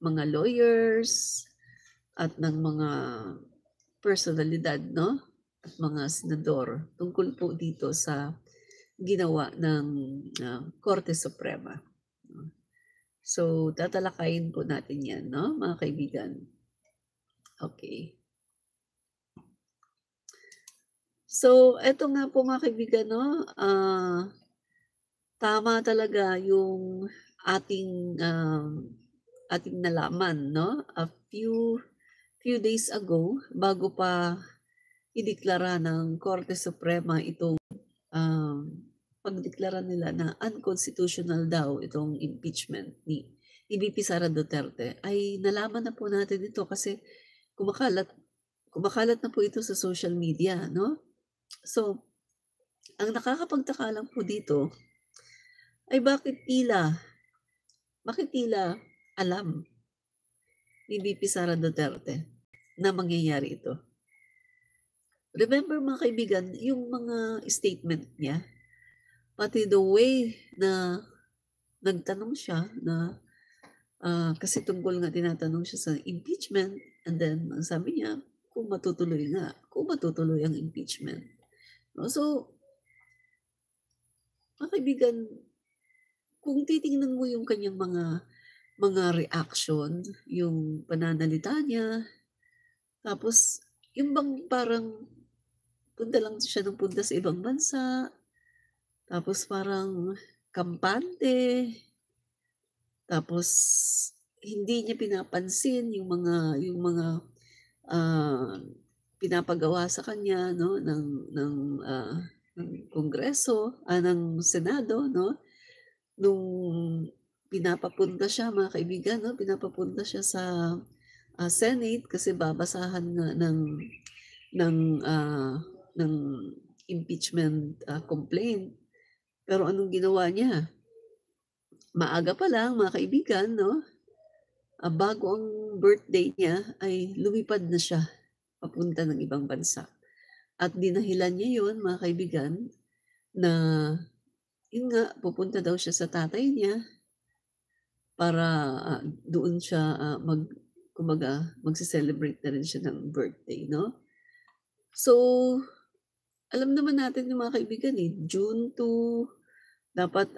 mga lawyers at ng mga personalidad, no? At mga senador tungkol po dito sa ginawa ng Korte Suprema. So, tatalakayin po natin yan, no, mga kaibigan. Okay. So, eto nga po mga kaibigan, no, tama talaga yung ating nalaman, no, a few days ago, bago pa ideklara ng Korte Suprema itong pagdeklara nila na unconstitutional daw itong impeachment ni VP Sara Duterte, ay nalaman na po natin ito kasi kumakalat na po ito sa social media, no? So, ang nakakapagtaka lang po dito ay bakit tila alam ni VP Sara Duterte na mangyayari ito. Remember mga kaibigan, yung mga statement niya, pati the way na nagtanong siya na kasi tungkol nga tinatanong siya sa impeachment, and then ang sabi niya, kung matutuloy ang impeachment. No? So, mga kaibigan, kung titingnan mo yung kanyang mga reaction, yung pananalita niya, tapos yung bang parang punta lang siya ng punta sa ibang bansa, tapos parang kampante, tapos hindi niya pinapansin yung mga pinapagawa sa kanya, no, ng Kongreso, ng Senado, no, nung pinapapunta siya mga kaibigan, no, pinapapunta siya sa Senate kasi babasahan nga ng impeachment complaint. Pero anong ginawa niya? Maaga pa lang mga kaibigan, no? Bago ang birthday niya ay lumipad na siya papunta ng ibang bansa. At dinahilan niya yun, mga kaibigan, na yun nga, pupunta daw siya sa tatay niya para doon siya magse-celebrate na rin siya ng birthday, no? So, alam naman natin yung mga kaibigan June 2, dapat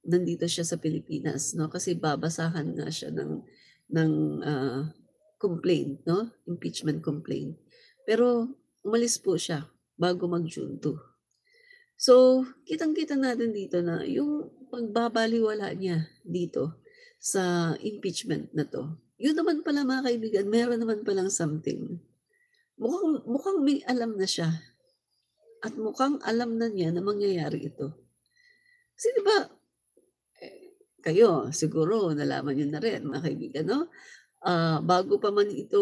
nandito siya sa Pilipinas, no? Kasi babasahan nga siya ng complaint, no? Impeachment complaint. Pero umalis po siya bago mag-June 2. So, kitang-kita natin dito na yung pagbabaliwala niya dito sa impeachment na to. Yun naman pala mga kaibigan, meron naman palang something. Mukhang may alam na siya. At mukhang alam na niya na mangyayari ito. Kasi diba, kayo siguro nalaman niyo na rin mga kaibigan, no? Bago pa man ito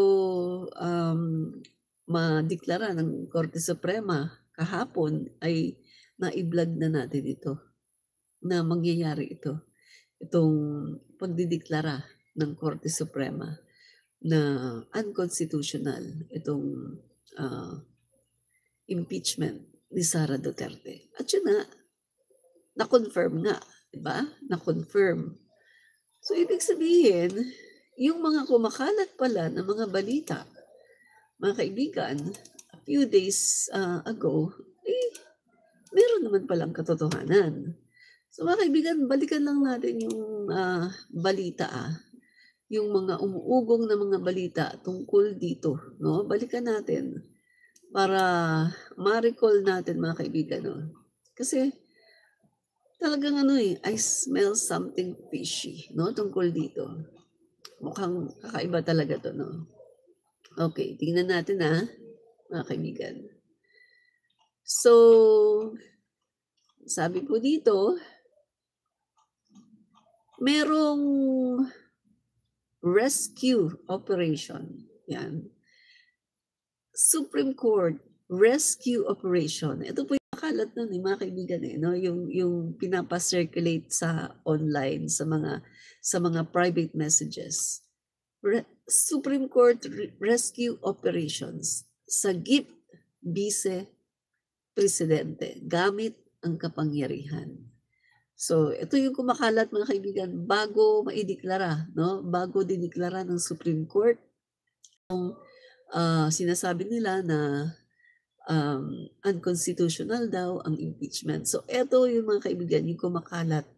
madeklara ng Korte Suprema kahapon ay na-i-vlog na natin ito na mangyayari itong pagdideklara ng Korte Suprema na unconstitutional itong impeachment ni Sara Duterte. At yun na-confirm nga, diba? Na-confirm. So, ibig sabihin, yung mga kumakalat pala ng mga balita, mga kaibigan, a few days ago, meron naman palang katotohanan. So mga kaibigan, balikan lang natin yung balita yung mga umuugong na mga balita tungkol dito, no? Balikan natin para ma-recall natin mga kaibigan, no? Kasi talagang I smell something fishy, no? Tungkol dito. Mukhang kakaiba talaga to, no? Okay, tingnan natin mga kaibigan. So, sabi po dito, merong rescue operation. Yan. Supreme Court rescue operation. Ito po yung kalat nun mga kaibigan no? Yung pinapa-circulate sa online sa mga private messages. Supreme Court rescue operations sa gift vice presidente gamit ang kapangyarihan. So, ito yung kumakalat mga kaibigan bago maideklara, no? Bago dineklara ng Supreme Court, sinasabi nila na unconstitutional daw ang impeachment. So, eto yung mga kaibigan, yung kumakalat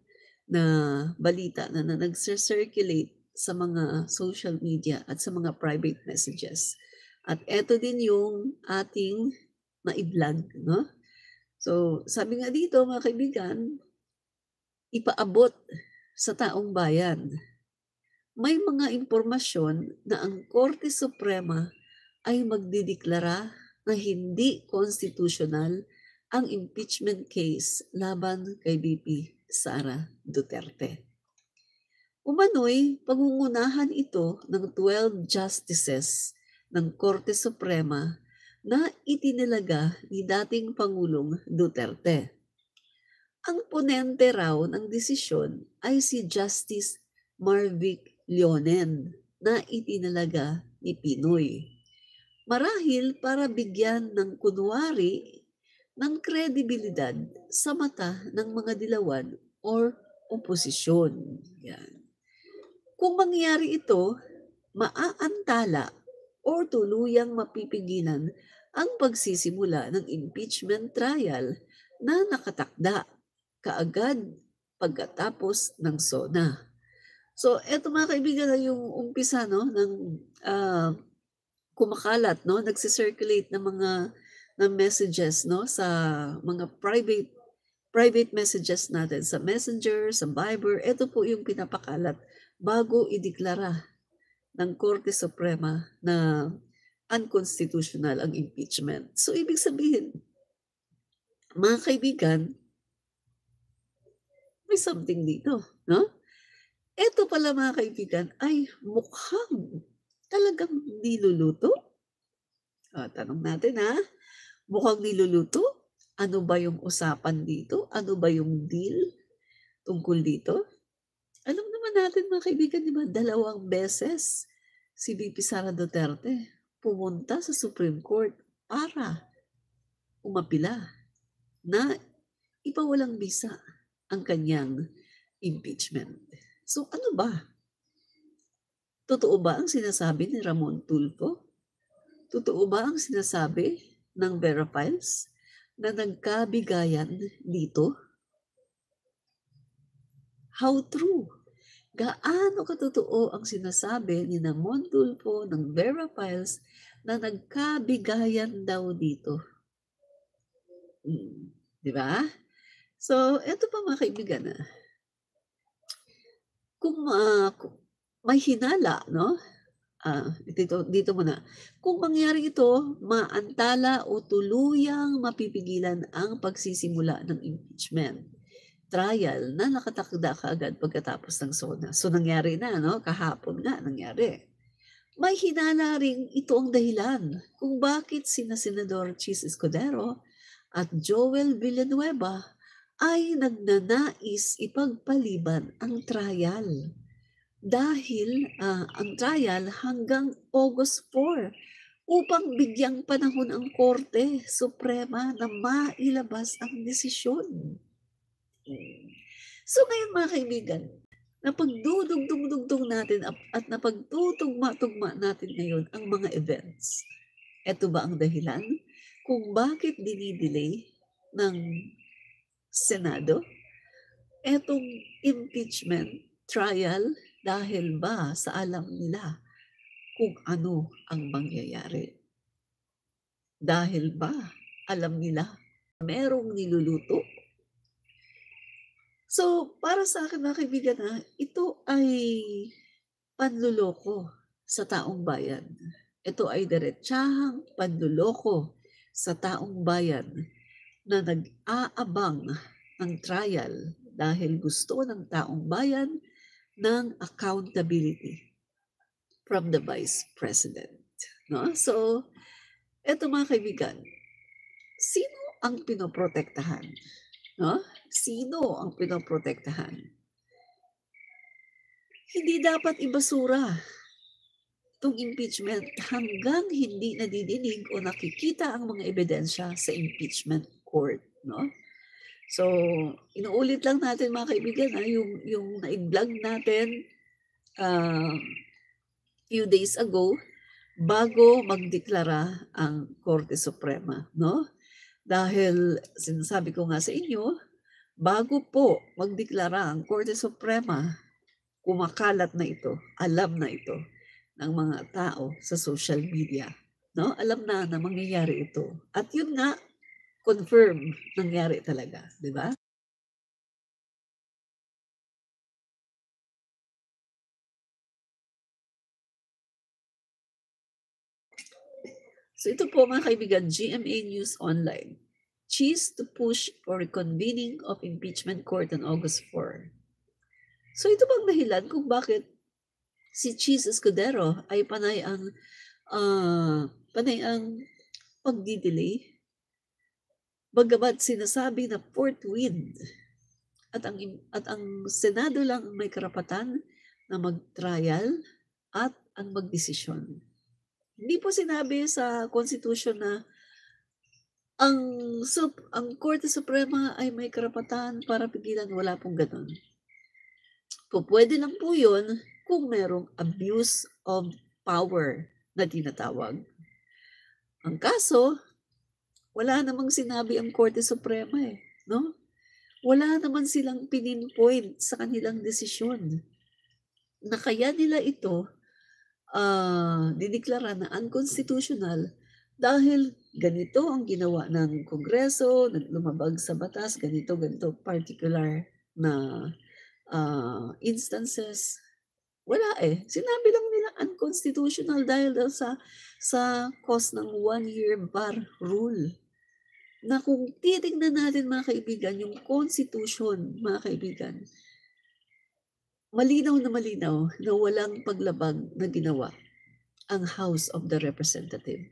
na balita na nagcirculate sa mga social media at sa mga private messages. At eto din yung ating maiblog, no? So, sabi nga dito mga kaibigan, ipaabot sa taong bayan. May mga impormasyon na ang Korte Suprema ay magdideklara na hindi constitutional ang impeachment case laban kay VP Sara Duterte. Umano'y pangungunahan ito ng 12 justices ng Korte Suprema na itinalaga ni dating Pangulong Duterte. Ang ponente raw ng desisyon ay si Justice Marvic Leonen na itinalaga ni Pinoy. Marahil para bigyan ng kunwari ng kredibilidad sa mata ng mga dilawan or oposisyon. Yan. Kung mangyari ito, maaantala o tuluyang mapipigilan ang pagsisimula ng impeachment trial na nakatakda kaagad pagkatapos ng SONA. So, eto mga kaibigan na yung umpisa no, ng kumakalat, no, nagsisirculate ng mga messages no, sa mga private messages natin sa Messenger, sa Viber. Ito po yung pinapakalat bago ideklara ng Korte Suprema na unconstitutional ang impeachment. So, ibig sabihin, mga kaibigan, may something dito, no? Ito pala mga kaibigan ay mukhang talagang niluluto. Tanong natin ha, mukhang niluluto? Ano ba yung usapan dito? Ano ba yung deal tungkol dito? Alam naman natin mga kaibigan, di ba, 2 beses si VP Sara Duterte pumunta sa Supreme Court para umapila na ipawalang bisa ang kanyang impeachment. So ano ba? Totoo ba ang sinasabi ni Ramon Tulfo? Totoo ba ang sinasabi ng Vera Files na nagkabigayan dito? How true? Gaano katotoo ang sinasabi ni Ramon Tulfo ng Vera Files na nagkabigayan daw dito? Di ba? So, eto pa mga kaibigan na. Kung may hinala, no? Dito muna. Kung mangyari ito, maantala o tuluyang mapipigilan ang pagsisimula ng impeachment trial na nakatakda kaagad pagkatapos ng SONA. So nangyari na, no? Kahapon nga nangyari. May hinala ring ito ang dahilan kung bakit sina Senador Chis Escudero at Joel Villanueva ay nagnanais ipagpaliban ang trial. Dahil ang trial hanggang August 4 upang bigyang panahon ang Korte Suprema na mailabas ang desisyon. So ngayon mga kaibigan, napagdudugtong natin at napagtutugma-tugma natin ngayon ang mga events. Ito ba ang dahilan kung bakit dinidelay ng Senado etong impeachment trial? Dahil ba sa alam nila kung ano ang mangyayari? Dahil ba alam nila merong niluluto? So, para sa akin mga kaibigan, ito ay panluloko sa taong bayan. Ito ay diretsahang panluloko sa taong bayan na nag-aabang ng trial dahil gusto ng taong bayan ng accountability from the Vice President. No? So, eto mga kaibigan, sino ang pinoprotektahan? No? Sino ang pinoprotektahan? Hindi dapat ibasura itong impeachment hanggang hindi nadidinig o nakikita ang mga ebidensya sa impeachment court. No? So, inuulit lang natin mga kaibigan, yung nai-vlog natin few days ago bago magdeklara ang Korte Suprema, no? Dahil sinasabi ko nga sa inyo, bago po magdeklara ang Korte Suprema, kumakalat na ito, alam na ito ng mga tao sa social media, no? Alam na mangyayari ito. At yun nga, confirm, nangyari talaga, di ba? So ito po mga kaibigan, GMA News Online. Cheese to push for reconvening of impeachment court on August 4. So ito bang dahilan kung bakit si Cheese Escudero ay panay ang pagdidelay? Bagamat sinasabi na fourth wind at ang Senado lang may karapatan na mag-trial at ang magdesisyon. Hindi po sinabi sa Constitution na ang Korte Suprema ay may karapatan para pigilan, wala pong gano'n. Pwede lang po yun kung merong abuse of power na tinatawag. Ang kaso, wala namang sinabi ang Korte Suprema no? Wala naman silang pininpoint sa kanilang desisyon na kaya nila ito dideklara na unconstitutional dahil ganito ang ginawa ng Kongreso, lumabag sa batas, ganito particular na instances. Wala Sinabi lang nila unconstitutional dahil sa cause ng 1-year bar rule. Na kung titignan natin mga kaibigan, yung Constitution, mga kaibigan, malinaw na walang paglabag na ginawa ang House of the Representative.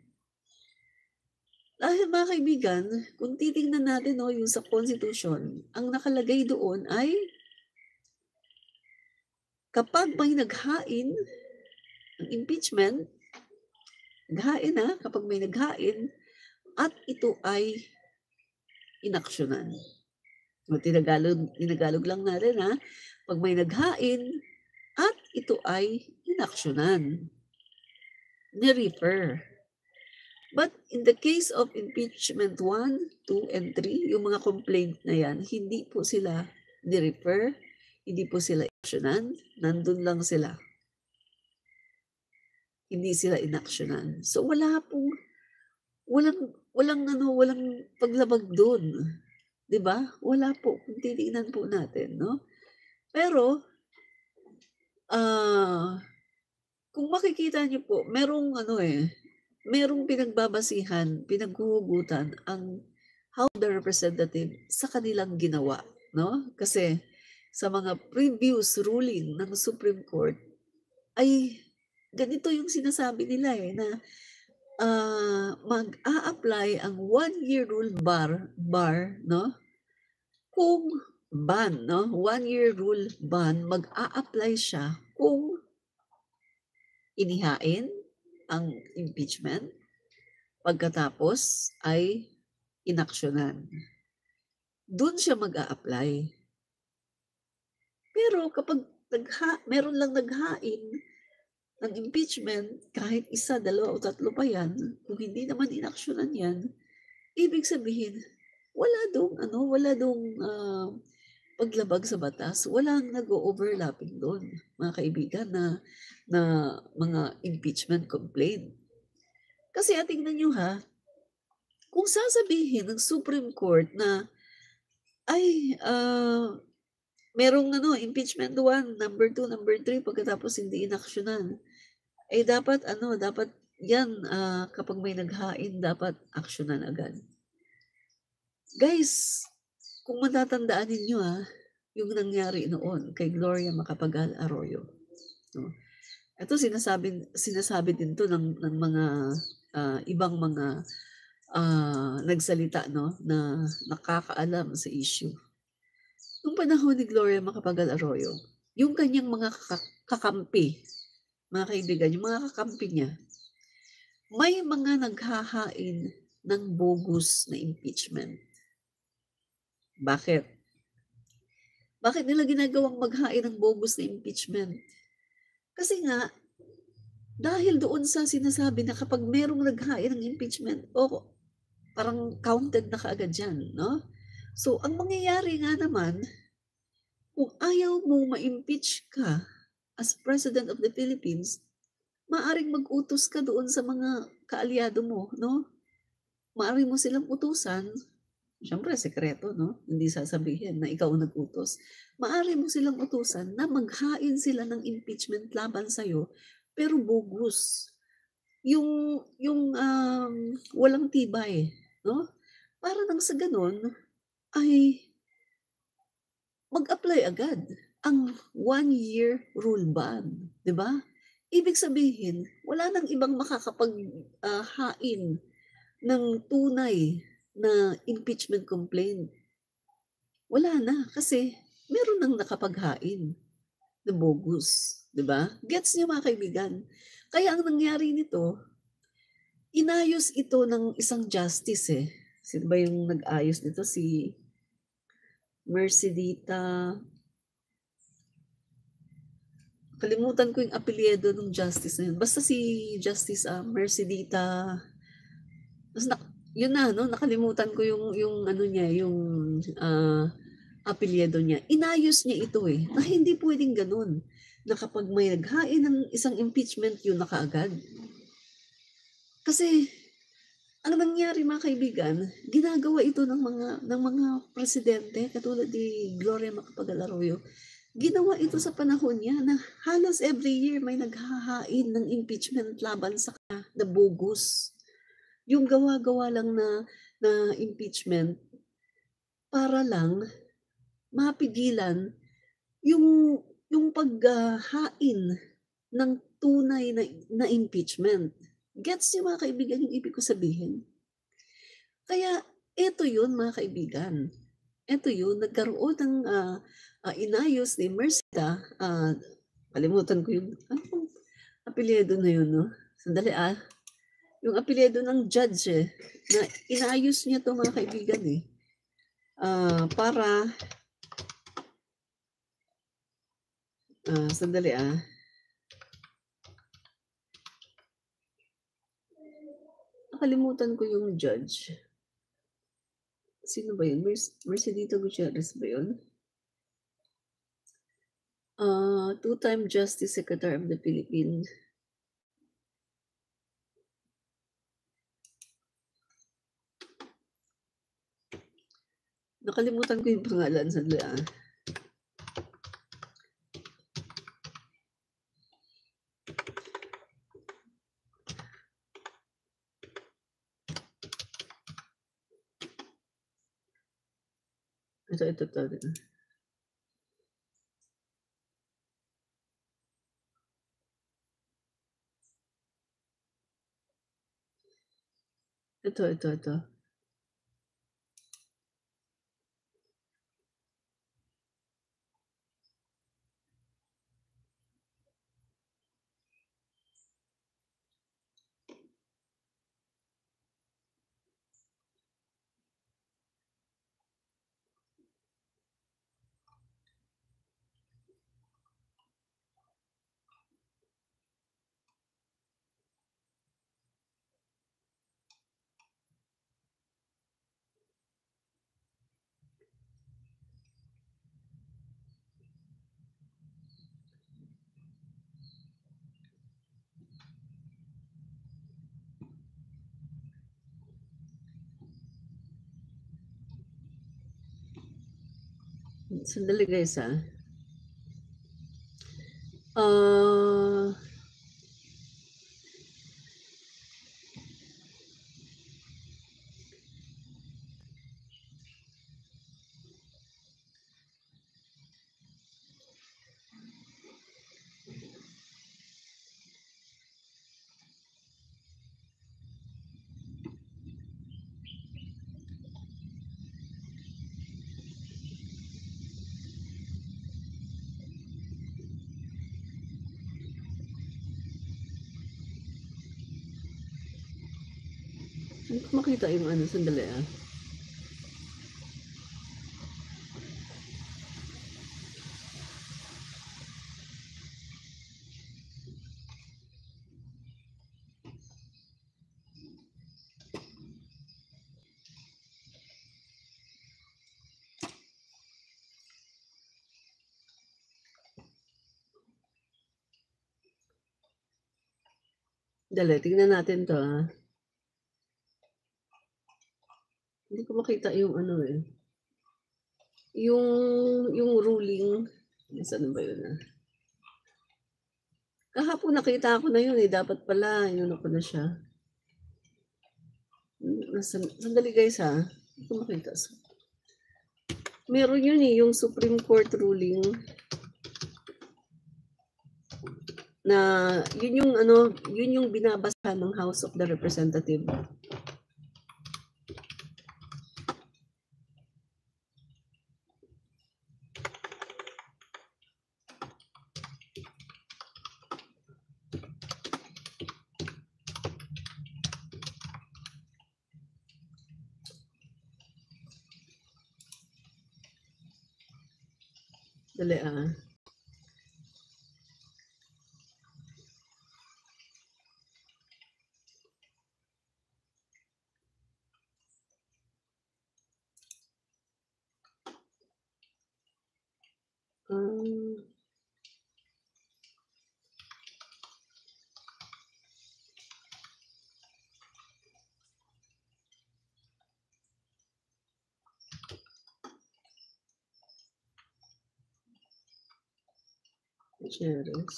Dahil mga kaibigan, kung titingnan natin yung sa Constitution, ang nakalagay doon ay kapag may naghain ng impeachment, kapag may naghain at ito ay inaksyonan. Tinagalog lang natin pag may naghain at ito ay inaksyonan. Ni-refer. But in the case of impeachment 1, 2, and 3, yung mga complaint na yan, hindi po sila ni-refer, hindi po sila inaksyonan, nandun lang sila. Hindi sila inaksyonan. So walang paglabag doon. 'Di ba? Wala po kung titingnan po natin, no? Pero kung makikita niyo po, merong pinagbabasihan, pinaghuhugutan ang House of the Representative sa kanilang ginawa, no? Kasi sa mga previous ruling ng Supreme Court ay ganito yung sinasabi nila na mag-a-apply ang 1-year rule bar, no? Kung ban, no? 1-year rule ban, mag-a-apply siya kung inihain ang impeachment pagkatapos ay inaksyonan. Doon siya mag-a-apply. Pero kapag meron lang naghain ng impeachment, kahit 1, 2 o 3 pa yan, kung hindi naman inaksyonan yan, ibig sabihin, wala dong paglabag sa batas, walang nag-o-overlapping doon, mga kaibigan, na mga impeachment complaint. Kasi tingnan nyo kung sasabihin ng Supreme Court na ay merong impeachment 1, number 2, number 3, pagkatapos hindi inaksyonan. Dapat yan, kapag may naghain, dapat aksyonan agad. Guys, kung matatandaan ninyo yung nangyari noon kay Gloria Macapagal Arroyo. No? Ito sinasabi din to ng mga ibang mga nagsalita na nakakaalam sa issue. Nung panahon ni Gloria Macapagal Arroyo, yung kanyang mga kakampi, mga kaibigan, yung mga kakampi niya, may mga naghahain ng bogus na impeachment. Bakit? Bakit nila ginagawang maghain ng bogus na impeachment? Kasi nga, dahil doon sa sinasabi na kapag merong naghain ng impeachment, o parang counted na kaagad yan, no? So, ang mangyayari nga naman, kung ayaw mo ma-impeach ka as President of the Philippines, maaring mag-utos ka doon sa mga kaalyado mo, no? Maaari mo silang utusan, siyempre sekreto, no? Hindi sasabihin na ikaw ang nag-utos. Maaari mo silang utusan na maghain sila ng impeachment laban sa'yo, pero bogus. Yung walang tibay, no? Para nang sa gano'n ay mag-apply agad ang 1-year rule ban, 'di ba? Ibig sabihin, wala nang ibang hain ng tunay na impeachment complaint. Wala na kasi meron nang nakapaghain na bogus, 'di ba? Gets niyo mga kaibigan? Kaya ang nangyari nito, inayos ito ng isang justice, eh. Sino ba yung nag-ayos nito? Si Mercedita, kalimutan ko yung apelyido ng justice na yun. Basta si Justice Mercedita, yun na, no? Nakalimutan ko yung ano niya, yung apelyido niya. Inayos niya ito eh, na hindi pwedeng ganun. Na kapag may naghain ng isang impeachment, yun na kaagad. Kasi, ang nangyari mga kaibigan, ginagawa ito ng mga presidente, katulad ni Gloria Macapagal-Arroyo. Ginawa ito sa panahon niya na halos every year may naghahain ng impeachment laban sa kanya na bogus. Yung gawa-gawa lang na impeachment para lang mapigilan yung paghahain ng tunay na impeachment. Gets niyo mga kaibigan yung ibig ko sabihin? Kaya eto yun mga kaibigan. Eto yun, nagkaroon ng inayos ni Merceda, kalimutan ko yung apelyido na yun, no? Sandali yung apelyido ng judge na inayos niya to mga kaibigan para sandali nakalimutan ko yung judge. Sino ba yun? Mercedita Gutierrez ba yun? Two-time Justice Secretary of the Philippines. Nakalimutan ko yung pangalan. Sandali Ito. Ito. Sandali guys Hindi ko makita yung sandali Dali, tingnan natin 'to, Hindi ko makita yung ano, yung ruling, nasaan ba yun, Kahapon nakita ko na yun, dapat pala inano ko na siya. Sandali guys, Hindi ko makita. Meron yun, yung Supreme Court ruling na yun yung binabasahan ng House of the Representative. Dali, Gutierrez.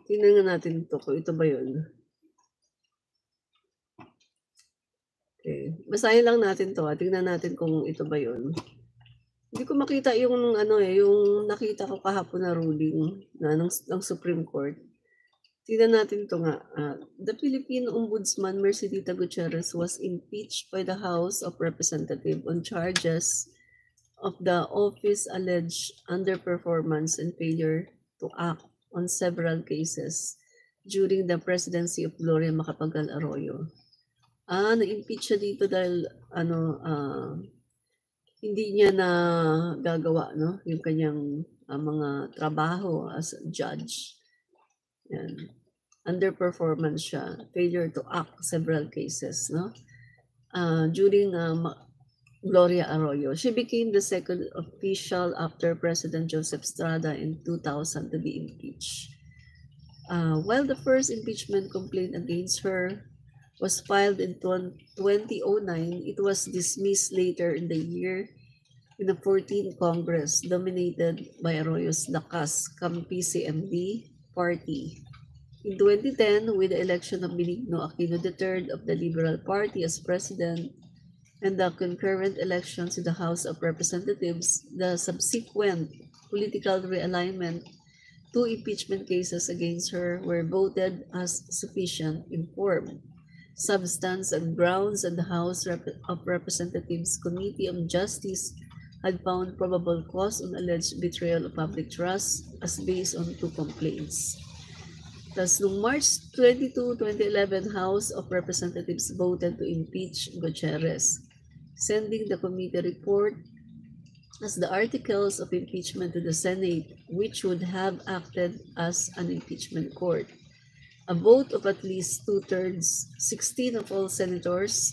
Tingnan natin ito kung ito ba yun. Okay. Basahin lang natin to. Tingnan natin kung ito ba yun. Hindi ko makita yung yung nakita ko kahapon na ruling ng Supreme Court. Tingnan natin to nga. The Philippine Ombudsman Mercedita Gutierrez was impeached by the House of Representatives on charges of the office alleged underperformance and failure to act on several cases during the presidency of Gloria Macapagal Arroyo. Na-impeach siya dito dahil hindi niya na gagawa yung kanyang mga trabaho as a judge. Yan. Underperformance siya, failure to act several cases, during Gloria Arroyo. She became the second official after President Joseph Estrada in 2000 to be impeached. While the first impeachment complaint against her was filed in 2009, it was dismissed later in the year in the 14th Congress, dominated by Arroyo's Lakas PCMD party. In 2010, with the election of Benigno Aquino III of the Liberal Party as president and the concurrent elections in the House of Representatives, the subsequent political realignment, 2 impeachment cases against her were voted as sufficient in form, substance, and grounds, and the House of Representatives Committee on Justice had found probable cause on alleged betrayal of public trust as based on 2 complaints. Thus, noong March 22, 2011, House of Representatives voted to impeach Gutierrez, sending the committee report as the articles of impeachment to the Senate, which would have acted as an impeachment court. A vote of at least 2/3, 16 of all senators,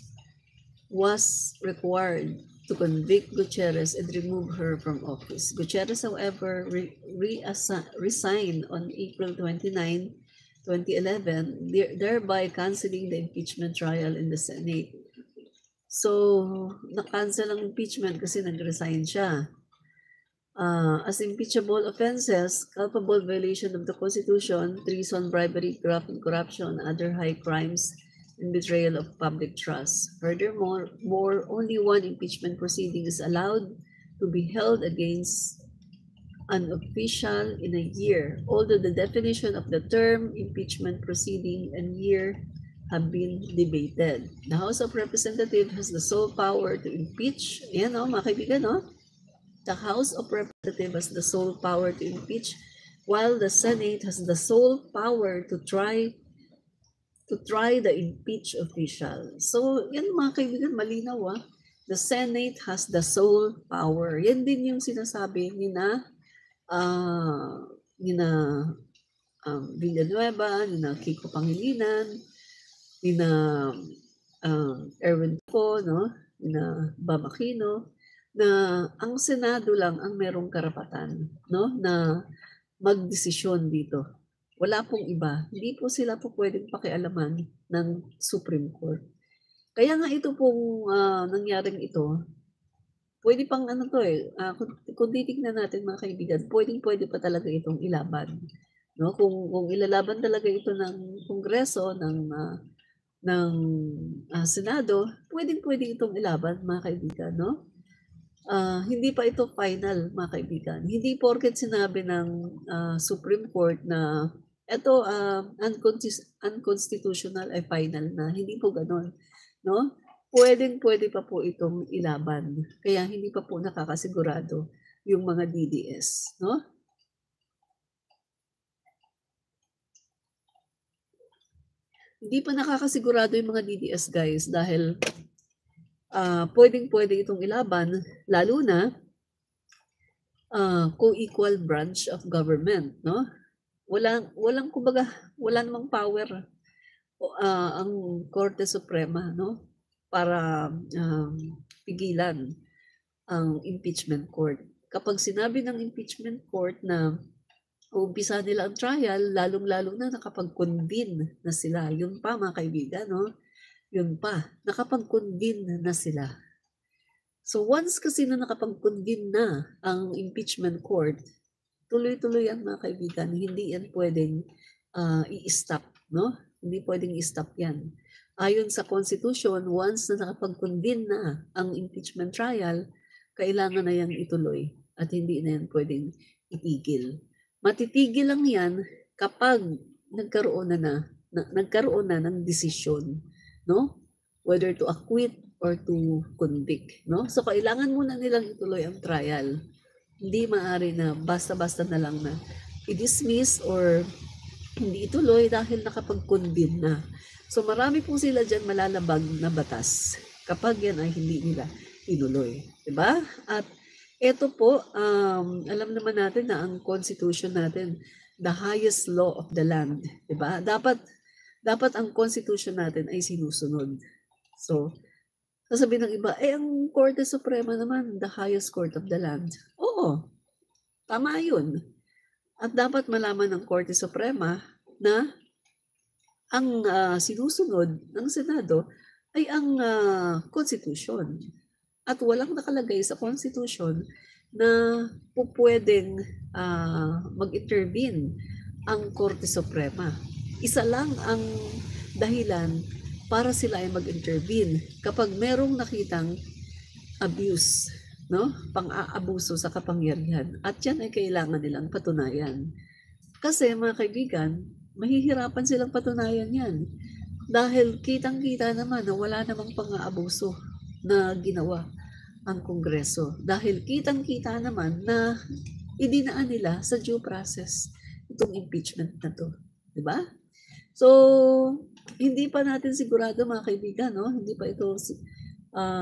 was required to convict Gutierrez and remove her from office. Gutierrez, however, resigned on April 29, 2011, thereby canceling the impeachment trial in the Senate. So, na-cancel ang impeachment kasi nag-resign siya. As impeachable offenses, culpable violation of the Constitution, treason, bribery, graft, and corruption, other high crimes, and betrayal of public trust. Furthermore, only 1 impeachment proceeding is allowed to be held against an official in a year, although the definition of the term impeachment proceeding and year have been debated. The House of Representatives has the sole power to impeach. Ayan mga kaibigan, The House of Representatives has the sole power to impeach, while the Senate has the sole power to try the impeached official. So, yan mga kaibigan, malinaw The Senate has the sole power. Yan din yung sinasabi ni Villanueva, ni Kiko Pangilinan, ni Erwin Po, ni Bam Aquino, na ang Senado lang ang merong karapatan, no, na magdesisyon dito. Wala pong iba. Hindi po sila po pwedeng pakialaman ng Supreme Court. Kaya nga ito pong nangyaring ito, pwede pang ano to eh, kung titignan natin mga kaibigan, pwedeng-pwede pa talaga itong ilaban. No? Kung ilalaban talaga ito ng Kongreso, ng Senado, pwedeng-pwede itong ilaban mga kaibigan. No? Hindi pa ito final mga kaibigan. Hindi porket sinabi ng Supreme Court na ito unconstitutional ay final na. Hindi po ganon. No? Pwedeng-pwede pa po itong ilaban. Kaya hindi pa po nakakasigurado yung mga DDS. No? Hindi pa nakakasigurado yung mga DDS guys dahil pwedeng-pwede itong ilaban lalo na co-equal branch of government, no? Walang kumbaga, wala namang power ang Korte Suprema, no? Para pigilan ang impeachment court. Kapag sinabi ng impeachment court na uumpisa nila ang trial, lalong-lalo na nakapag-convene na sila. Yun pa mga kaibigan, no? Yun pa, nakapag-convene na sila. So once kasi na nakapag-convene na ang impeachment court, tuloy-tuloy yan mga kaibigan, hindi yan pwedeng i-stop, no? Hindi pwedeng i-stop yan. Ayon sa Constitution, once na nakapag-convene na ang impeachment trial, kailangan na yan ituloy at hindi na yan pwedeng itigil. Matitigil lang yan kapag nagkaroon na ng desisyon, no? Whether to acquit or to convict, no? So kailangan muna nilang ituloy ang trial. Hindi maaari na basta-basta na lang na i-dismiss or hindi ituloy dahil nakapag-convene na. So marami po sila dyan malalabag na batas kapag yan ay hindi nila inuloy. Diba? At ito po, alam naman natin na ang Constitution natin, the highest law of the land. Diba? Dapat ang Constitution natin ay sinusunod. So, sasabihin ng iba, ang Korte Suprema naman, the highest court of the land. Oo, tama yun. At dapat malaman ng Korte Suprema na ang sinusunod ng Senado ay ang Constitution. At walang nakalagay sa Constitution na pupwedeng mag-intervene ang Korte Suprema. Isa lang ang dahilan para sila ay mag-intervene kapag merong nakitang abuse, no? Pang-aabuso sa kapangyarihan. At yan ay kailangan nilang patunayan. Kasi mga kaibigan, mahihirapan silang patunayan yan. Dahil kitang-kita naman na wala namang pang-aabuso na ginawa ang Kongreso. Dahil kitang-kita naman na idinaan nila sa due process itong impeachment na to. Diba? So, hindi pa natin sigurado mga kaibigan, no? Hindi pa ito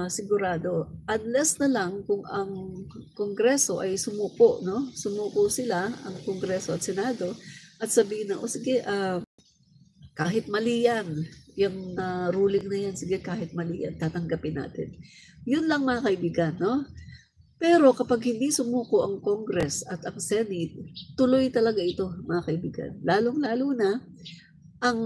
sigurado. Unless na lang kung ang Kongreso ay sumuko, no? Sumuko sila, ang Kongreso at Senado, at sabihin na, sige, kahit mali yan, yung ruling na yan, sige, kahit mali yan, tatanggapin natin. Yun lang mga kaibigan, no? Pero kapag hindi sumuko ang Congress at ang Senate, tuloy talaga ito mga kaibigan. Lalong-lalo na ang